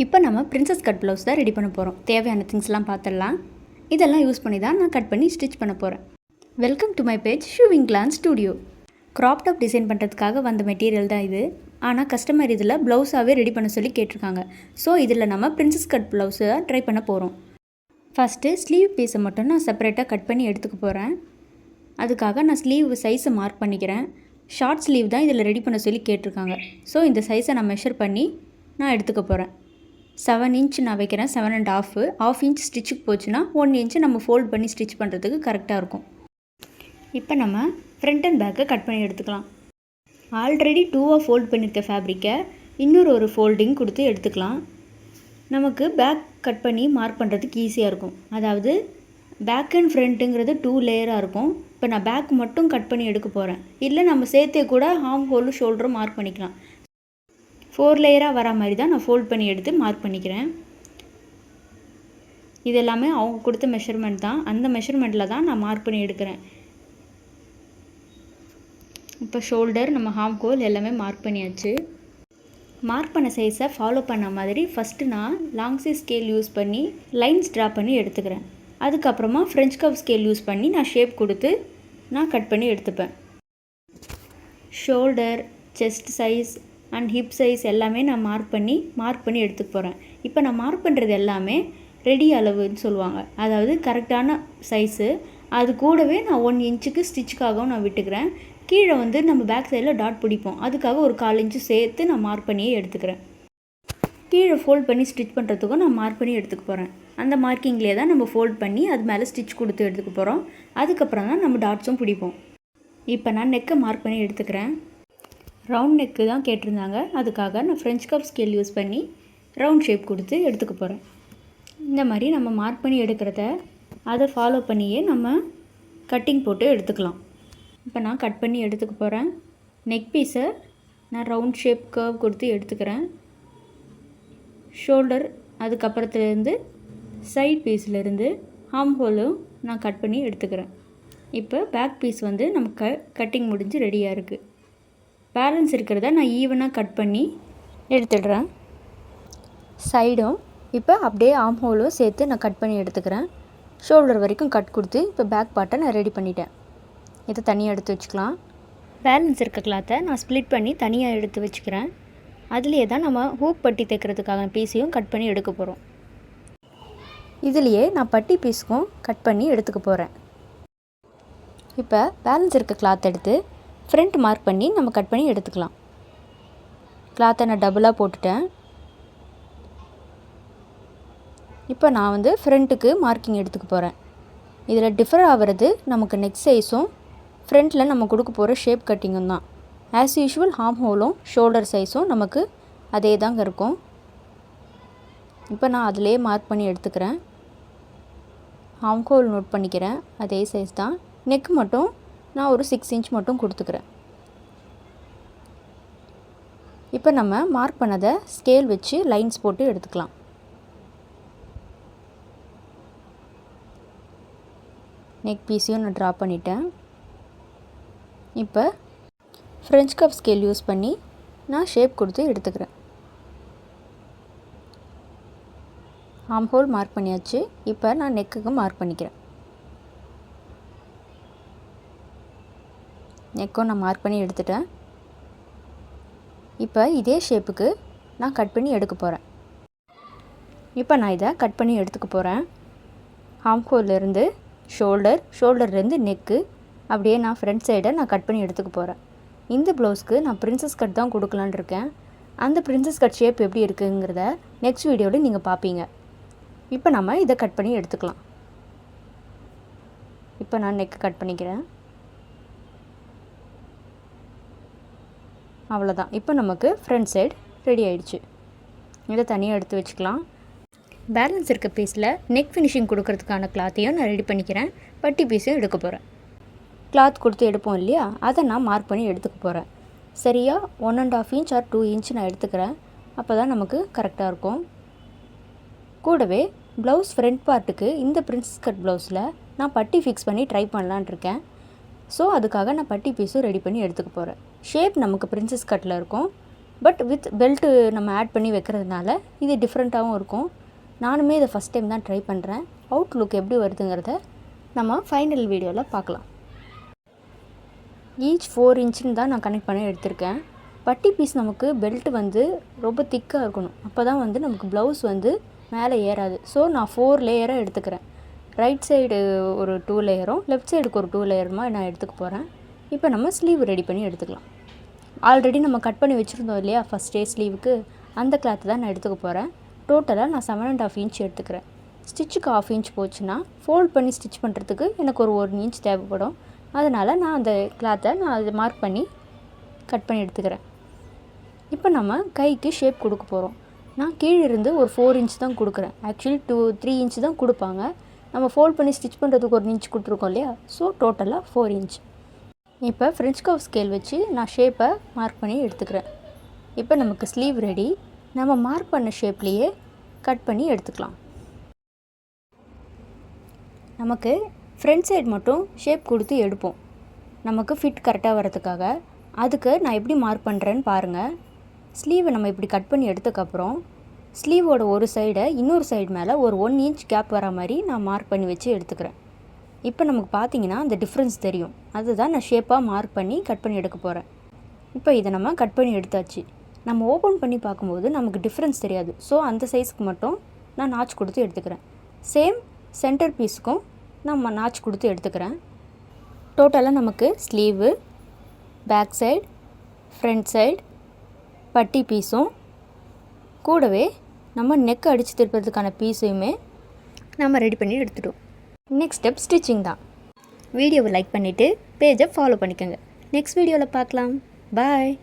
இப்போ நம்ம princess cut blouse தான் ரெடி பண்ண போகிறோம். தேவையான திங்ஸ்லாம் பார்த்துடலாம். இதெல்லாம் யூஸ் பண்ணி தான் நான் கட் பண்ணி ஸ்டிச் பண்ண போகிறேன். Welcome to my page sewing clan studio. Crop top design பண்ணுறதுக்காக வந்த மெட்டீரியல் தான் இது. ஆனால் கஸ்டமர் இதில் ப்ளவுஸாகவே ரெடி பண்ண சொல்லி கேட்டிருக்காங்க. ஸோ இதில் நம்ம பிரின்சஸ் கட் ப்ளவுஸை தான் ட்ரை பண்ண போகிறோம். ஃபஸ்ட்டு ஸ்லீவ் பீஸை மட்டும் நான் செப்பரேட்டாக கட் பண்ணி எடுத்துக்க போகிறேன். அதுக்காக நான் ஸ்லீவ் சைஸை மார்க் பண்ணிக்கிறேன். ஷார்ட் ஸ்லீவ் தான் இதில் ரெடி பண்ண சொல்லி கேட்டிருக்காங்க. ஸோ இந்த சைஸை நான் மெஷர் பண்ணி நான் எடுத்துக்க போகிறேன். 7 இன்ச் நான் வைக்கிறேன். 7 1/2 1/2 இன்ச் ஸ்டிச்சுக்கு போச்சுன்னா 1 இன்ச்சு நம்ம ஃபோல்ட் பண்ணி ஸ்டிச் பண்ணுறதுக்கு கரெக்டாக இருக்கும். இப்போ நம்ம ஃப்ரண்ட் அண்ட் பேக்கை கட் பண்ணி எடுத்துக்கலாம். ஆல்ரெடி 2ஆக ஃபோல்ட் பண்ணியிருக்க ஃபேப்ரிக்கை இன்னொரு ஃபோல்டிங் கொடுத்து எடுத்துக்கலாம். நமக்கு பேக் கட் பண்ணி மார்க் பண்ணுறதுக்கு ஈஸியாக இருக்கும். அதாவது பேக் அண்ட் ஃப்ரண்ட்டுங்கிறது 2 லேயராக இருக்கும். இப்போ நான் பேக் மட்டும் கட் பண்ணி எடுக்க போகிறேன். இல்லை நம்ம சேர்த்தே கூட ஆர்ம் ஹோலும் ஷோல்டரும் மார்க் பண்ணிக்கலாம். 4 லேயராக வர மாதிரி தான் நான் ஃபோல்ட் பண்ணி எடுத்து மார்க் பண்ணிக்கிறேன். இது எல்லாமே அவங்க கொடுத்த மெஷர்மெண்ட் தான். அந்த மெஷர்மெண்ட்டில் தான் நான் மார்க் பண்ணி எடுக்கிறேன். இப்போ ஷோல்டர், நம்ம ஆர்ம் ஹோல் எல்லாமே மார்க் பண்ணியாச்சு. மார்க் பண்ண சைஸை ஃபாலோ பண்ண மாதிரி ஃபஸ்ட்டு நான் லாங் சைஸ் ஸ்கேல் யூஸ் பண்ணி லைன்ஸ் ட்ரா பண்ணி எடுத்துக்கிறேன். அதுக்கப்புறமா ஃப்ரெஞ்ச் கர்வ் ஸ்கேல் யூஸ் பண்ணி நான் ஷேப் கொடுத்து நான் கட் பண்ணி எடுத்துப்பேன். Shoulder, chest size and hip size எல்லாமே நான் மார்க் பண்ணி எடுத்துக்க போகிறேன். இப்போ நான் மார்க் பண்ணுறது எல்லாமே ரெடி அளவுன்னு சொல்லுவாங்க. அதாவது கரெக்டான சைஸு. அது கூடவே நான் 1 இன்ச்சுக்கு ஸ்டிச்சுக்காகவும் நான் விட்டுக்கிறேன். கீழே நம்ம பேக் சைடில் டாட் பிடிப்போம். அதுக்காக ஒரு 1/4 இன்ச்சு சேர்த்து நான் மார்க் பண்ணியே எடுத்துக்கிறேன். கீழே ஃபோல்ட் பண்ணி ஸ்டிச் பண்ணுறதுக்கும் நான் மார்க் பண்ணி எடுத்துக்க போகிறேன். அந்த மார்க்கிங்லேயே தான் நம்ம ஃபோல்ட் பண்ணி அது மேலே ஸ்டிச் கொடுத்து எடுத்துக்க போகிறோம். அதுக்கப்புறம் தான் நம்ம டாட்ஸும் பிடிப்போம். இப்போ நான் நெக்கை மார்க் பண்ணி எடுத்துக்கிறேன். ரவுண்ட் நெக்கு தான் கேட்டிருந்தாங்க. அதுக்காக நான் ஃப்ரெஞ்ச் கர்வ் ஸ்கேல் யூஸ் பண்ணி ரவுண்ட் ஷேப் கொடுத்து எடுத்துக்க போகிறேன். இந்த மாதிரி நம்ம மார்க் பண்ணி எடுக்கிறத அதை ஃபாலோ பண்ணியே நம்ம கட்டிங் போட்டு எடுத்துக்கலாம். இப்போ நான் கட் பண்ணி எடுத்துக்க போகிறேன். நெக் பீஸை நான் ரவுண்ட் ஷேப் கர்வ் கொடுத்து எடுத்துக்கிறேன். ஷோல்டர், அதுக்கப்புறத்துலேருந்து சைட் பீஸ்லேருந்து ஆர்ம் ஹோலும் நான் கட் பண்ணி எடுத்துக்கிறேன். இப்போ பேக் பீஸ் நமக்கு கட்டிங் முடிஞ்சு ரெடியாக இருக்குது. பேலன்ஸ் இருக்கிறத நான் ஈவனாக கட் பண்ணி எடுத்துடுறேன். சைடும் இப்போ அப்படியே ஆர்ம் ஹோலும் சேர்த்து நான் கட் பண்ணி எடுத்துக்கிறேன். ஷோல்டர் வரைக்கும் கட் கொடுத்து இப்போ பேக் பார்ட்டை நான் ரெடி பண்ணிட்டேன். இதை தனியாக எடுத்து வச்சுக்கலாம். பேலன்ஸ் இருக்க கிளாத்தை நான் ஸ்ப்ளிட் பண்ணி தனியாக எடுத்து வச்சுக்கிறேன். அதுலேயே தான் நம்ம ஹூக் பட்டி தைக்கிறதுக்கான பீஸையும் கட் பண்ணி எடுக்க போகிறோம். இதுலேயே நான் பட்டி பீஸுக்கும் கட் பண்ணி எடுத்துக்க போகிறேன். இப்போ பேலன்ஸ் இருக்க கிளாத் எடுத்து ஃப்ரண்ட் மார்க் பண்ணி நம்ம கட் பண்ணி எடுத்துக்கலாம். கிளாத்தை நான் டபுளாக போட்டுட்டேன். இப்போ நான் ஃப்ரண்ட்டுக்கு மார்க்கிங் எடுத்துக்க போகிறேன். இதில் டிஃபர் ஆகிறது நமக்கு நெக் சைஸும் ஃப்ரண்ட்டில் நம்ம கொடுக்க போகிற ஷேப் கட்டிங்கும் தான். ஆஸ் யூஷுவல் ஆர்ம் ஹோலும் ஷோல்டர் சைஸும் நமக்கு அதே தாங்க இருக்கும். இப்போ நான் அதிலே மார்க் பண்ணி எடுத்துக்கிறேன். ஆர்ம் ஹோல் நோட் பண்ணிக்கிறேன். அதே சைஸ் தான். நெக் மட்டும் நான் ஒரு 6 இன்ச் மட்டும் கொடுத்துக்கிறேன். இப்போ நம்ம மார்க் பண்ணதை ஸ்கேல் வச்சு லைன்ஸ் போட்டு எடுத்துக்கலாம். நெக் பீஸையும் நான் ட்ரா பண்ணிட்டேன். இப்போ ஃப்ரெஞ்ச் கர்வ் ஸ்கேல் யூஸ் பண்ணி நான் ஷேப் கொடுத்து எடுத்துக்கிறேன். ஆர்ம் ஹோல் மார்க் பண்ணியாச்சு. இப்போ நான் நெக்குக்கு மார்க் பண்ணிக்கிறேன். நெக்கும் நான் மார்க் பண்ணி எடுத்துட்டேன். இப்போ இதே ஷேப்புக்கு நான் கட் பண்ணி எடுக்க போகிறேன். இப்போ நான் இதை கட் பண்ணி எடுத்துக்க போகிறேன். ஆர்ம் ஹோல்லேருந்து ஷோல்டர்லேருந்து நெக்கு அப்படியே நான் ஃப்ரண்ட் சைடை நான் கட் பண்ணி எடுத்துக்க போகிறேன். இந்த ப்ளவுஸ்க்கு நான் பிரின்சஸ் கட் தான் கொடுக்கலான்னு இருக்கேன். அந்த பிரின்சஸ் கட் ஷேப் எப்படி இருக்குங்கிறத நெக்ஸ்ட் வீடியோவில் நீங்கள் பார்ப்பீங்க. இப்போ நம்ம இதை கட் பண்ணி எடுத்துக்கலாம். இப்போ நான் நெக்கு கட் பண்ணிக்கிறேன். அவ்வளோதான். இப்போ நமக்கு ஃப்ரண்ட் சைடு ரெடி ஆகிடுச்சு. இதை தனியாக எடுத்து வச்சுக்கலாம். பேலன்ஸ் இருக்க பீஸில் நெக் ஃபினிஷிங் கொடுக்கறதுக்கான கிளாத்தையும் நான் ரெடி பண்ணிக்கிறேன். பட்டி பீஸையும் எடுக்க போகிறேன். கிளாத் கொடுத்து எடுப்போம் இல்லையா, அதை நான் மார்க் பண்ணி எடுத்துக்க போகிறேன். சரியாக 1 1/2 இன்ச் ஆர் 2 இன்ச் நான் எடுத்துக்கிறேன். அப்போ தான் நமக்கு கரெக்டாக இருக்கும். கூடவே ப்ளவுஸ் ஃப்ரண்ட் பார்ட்டுக்கு இந்த பிரின்சஸ் கட் ப்ளவுஸில் நான் பட்டி ஃபிக்ஸ் பண்ணி ட்ரை பண்ணலான் இருக்கேன். ஸோ அதுக்காக நான் பட்டி பீஸும் ரெடி பண்ணி எடுத்துக்க போகிறேன். ஷேப் நமக்கு பிரின்சஸ் கட்டில் இருக்கும். பட் வித் பெல்ட்டு நம்ம ஆட் பண்ணி வைக்கிறதுனால இது டிஃப்ரெண்ட்டாகவும் இருக்கும். நானுமே இதை ஃபஸ்ட் டைம் தான் ட்ரை பண்ணுறேன். அவுட்லுக் எப்படி வருதுங்கிறத நம்ம ஃபைனல் வீடியோவில் பார்க்கலாம். ஈச் 4 இன்ச்சுன்னு தான் நான் கனெக்ட் பண்ணி எடுத்திருக்கேன். பட்டி பீஸ் நமக்கு பெல்ட்டு வந்து ரொம்ப திக்காக இருக்கணும். அப்போ தான் வந்து நமக்கு ப்ளவுஸ் வந்து மேலே ஏறாது. ஸோ நான் 4 லேயராக எடுத்துக்கிறேன். ரைட் சைடு ஒரு 2 லேயரும் லெஃப்ட் சைடுக்கு ஒரு 2 லேயருமா நான் எடுத்துக்க போகிறேன். இப்போ நம்ம ஸ்லீவ் ரெடி பண்ணி எடுத்துக்கலாம். ஆல்ரெடி நம்ம கட் பண்ணி வச்சுருந்தோம் இல்லையா ஃபஸ்ட் ஸ்லீவுக்கு, அந்த கிளாத்து தான் நான் எடுத்துக்க போகிறேன். டோட்டலாக நான் 7.5 இன்ச் எடுத்துக்கிறேன். ஸ்டிச்சுக்கு 1/2 இன்ச் போச்சுன்னா ஃபோல்ட் பண்ணி ஸ்டிச் பண்ணுறதுக்கு எனக்கு ஒரு 1 இன்ச் தேவைப்படும். அதனால் நான் அந்த கிளாத்தை நான் அதை மார்க் பண்ணி கட் பண்ணி எடுத்துக்கிறேன். இப்போ நம்ம கைக்கு ஷேப் கொடுக்க போகிறோம். நான் கீழே இருந்து ஒரு 4 இன்ச் தான் கொடுக்குறேன். ஆக்சுவலி 3 இன்ச் தான் கொடுப்பாங்க. நம்ம ஃபோல்ட் பண்ணி ஸ்டிச் பண்ணுறதுக்கு 1 இன்ச் கொடுத்துருக்கோம் இல்லையா, ஸோ டோட்டலாக 4 இன்ச். இப்போ ஃப்ரெஞ்ச் கர்வ் ஸ்கேல் வச்சு நான் ஷேப்பை மார்க் பண்ணி எடுத்துக்கிறேன். இப்போ நமக்கு ஸ்லீவ் ரெடி. நம்ம மார்க் பண்ண ஷேப்லேயே கட் பண்ணி எடுத்துக்கலாம். நமக்கு ஃப்ரண்ட் சைடு மட்டும் ஷேப் கொடுத்து எடுப்போம், நமக்கு ஃபிட் கரெக்டாக வரதுக்காக. அதுக்கு நான் எப்படி மார்க் பண்ணுறேன்னு பாருங்கள். ஸ்லீவை நம்ம இப்படி கட் பண்ணி எடுத்ததுக்கப்புறம் ஸ்லீவோட ஒரு சைடை இன்னொரு சைடு மேலே ஒரு 1 இன்ச் கேப் வர மாதிரி நான் மார்க் பண்ணி வச்சு எடுத்துக்கிறேன். இப்போ நமக்கு பார்த்தீங்கன்னா அந்த டிஃப்ரென்ஸ் தெரியும். அதுதான் நான் ஷேப்பாக மார்க் பண்ணி கட் பண்ணி எடுக்க போகிறேன். இப்போ இதை நம்ம கட் பண்ணி எடுத்தாச்சு. நம்ம ஓப்பன் பண்ணி பார்க்கும்போது நமக்கு டிஃப்ரென்ஸ் தெரியாது. ஸோ அந்த சைஸ்க்கு மட்டும் நான் நாச் கொடுத்து எடுத்துக்கிறேன். சேம் சென்டர் பீஸுக்கும் நம்ம நாச் கொடுத்து எடுத்துக்கிறேன். டோட்டலாக நமக்கு sleeve, back side, front side, பட்டி பீஸும் கூடவே நம்ம நெக் அடித்து திருப்பதுக்கான பீஸையுமே நம்ம ரெடி பண்ணி எடுத்துட்டோம். நெக்ஸ்ட் ஸ்டெப் ஸ்டிச்சிங் தான். வீடியோவை லைக் பண்ணிவிட்டு பேஜை ஃபாலோ பண்ணிக்கோங்க. நெக்ஸ்ட் வீடியோவில் பார்க்கலாம். பாய்.